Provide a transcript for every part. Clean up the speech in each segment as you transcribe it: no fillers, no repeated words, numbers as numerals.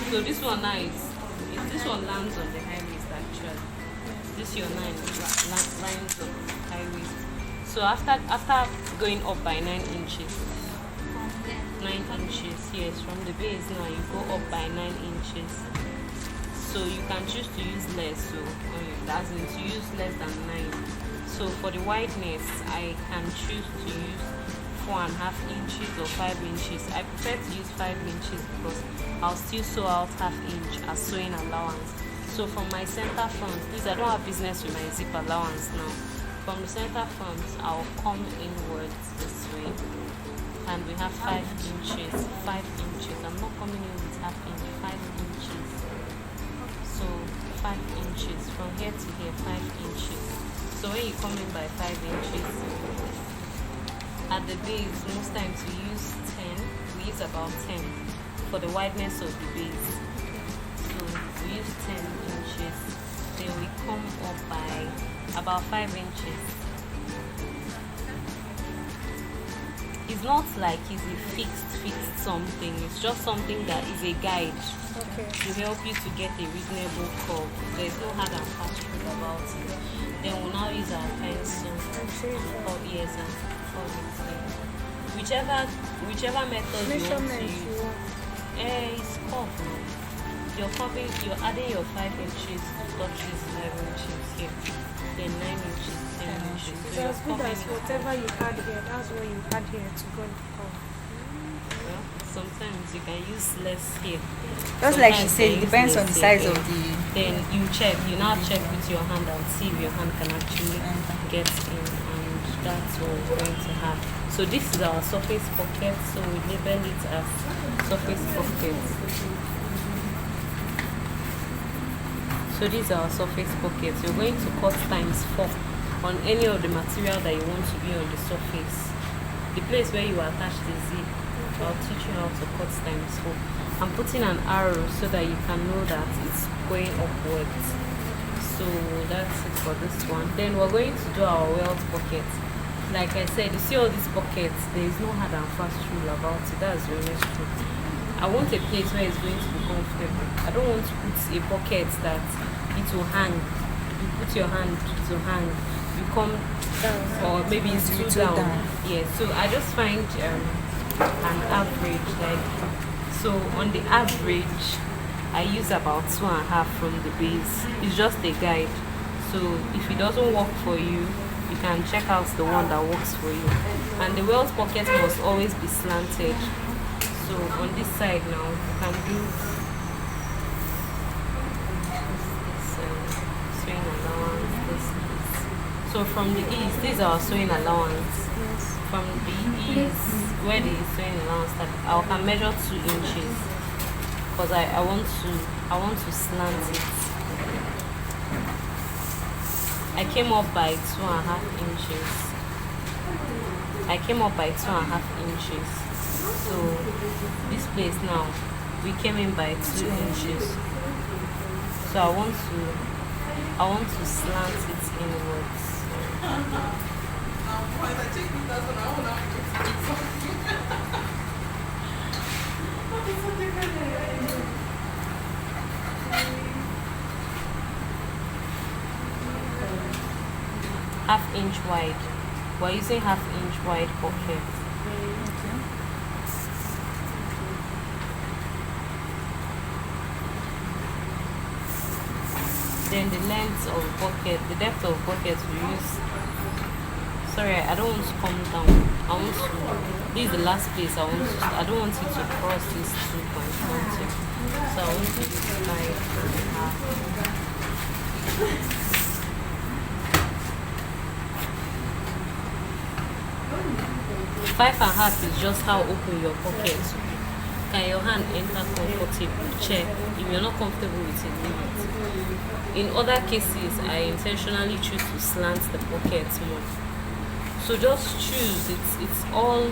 So this one now is this one lands on the high waist actually. This your 9 lines on high waist. So after going up by 9 inches, 9 inches, yes, from the base now you go up by 9 inches. So you can choose to use less, so as in to use less than 9. So for the wideness, I can choose to use 4.5 inches or 5 inches. I prefer to use 5 inches because I'll still sew out ½ inch as sewing allowance. So from my center front, please, I don't have business with my zip allowance now. From the center front, I'll come inwards this way, and we have 5 inches. 5 inches. I'm not coming in with ½ inch. 5 inches. So 5 inches from here to here. 5 inches. So when you come in by 5 inches, at the base, most times we use 10. We use about 10 for the wideness of the base. So we use 10 inches. Then we come up by about 5 inches. It's not like it's a fixed something. It's just something that is a guide to help you to get a reasonable curve. There's no hard and fast rule about it. Then we'll now use our pencil for ears and for it. Whichever method you want to use. It's curved now. You're adding your 5 inches to touch this 11 inches here. Then 9 inches, 10 inches. So as good as whatever you had here, that's what you had here to go on. Well, sometimes you can use less here. Just like she said, it depends on the size of the... Then you now check with your hand and see if your hand can actually get in, and that's what we're going to have. So this is our surface pocket, so we label it as surface pocket. So these are our surface pockets. You're going to cut times 4 on any of the material that you want to be on the surface. The place where you attach the zip, I'll teach you how to cut times 4. I'm putting an arrow so that you can know that it's going upwards. So that's it for this one. Then we're going to do our welt pocket. Like I said, you see all these pockets, there is no hard and fast rule about it. That's the honest truth. I want a place where it's going to be comfortable. I don't want to put a pocket that it will hang. You put your hand, it will hang. You come down, or maybe it's too down. Yeah, so I just find an average. So on the average, I use about 2.5 from the base. It's just a guide. So if it doesn't work for you, you can check out the one that works for you. And the welt pocket must always be slanted. So on this side now, you can do sewing allowance, this. So from the ease, these are our sewing allowance. Yes. From the ease, where the sewing allowance starts, I can measure 2 inches because I want to slant it. I came up by 2.5 inches. I came up by 2.5 inches. So this place now, we came in by 2 inches. So I want to slant it inwards. ½ inch wide. We're using ½ inch wide pocket. Then the length of bucket, the depth of bucket we use. Sorry, I don't want to come down. I want to. This is the last place I want to. I don't want it to cross this 2.1. So I want to use 5.5 is just how open your pocket is. Can your hand enter comfortably? Check. If you're not comfortable with it, leave it. In other cases, I intentionally choose to slant the pocket more. So just choose. It's all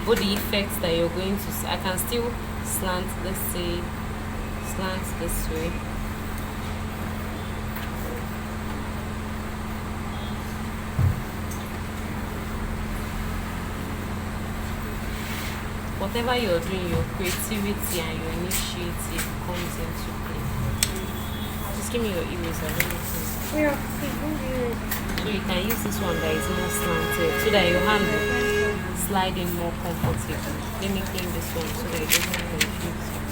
body effects that you're going to see. I can still slant, let's say, slant this way. whatever you're doing, your creativity and your initiative comes into play. Just give me your eraser. Let me see. Yeah, please don't do it. So you can use this one that is more slanted so that your hand will slide in more comfortably. Let me clean this one so that it doesn't confuse you.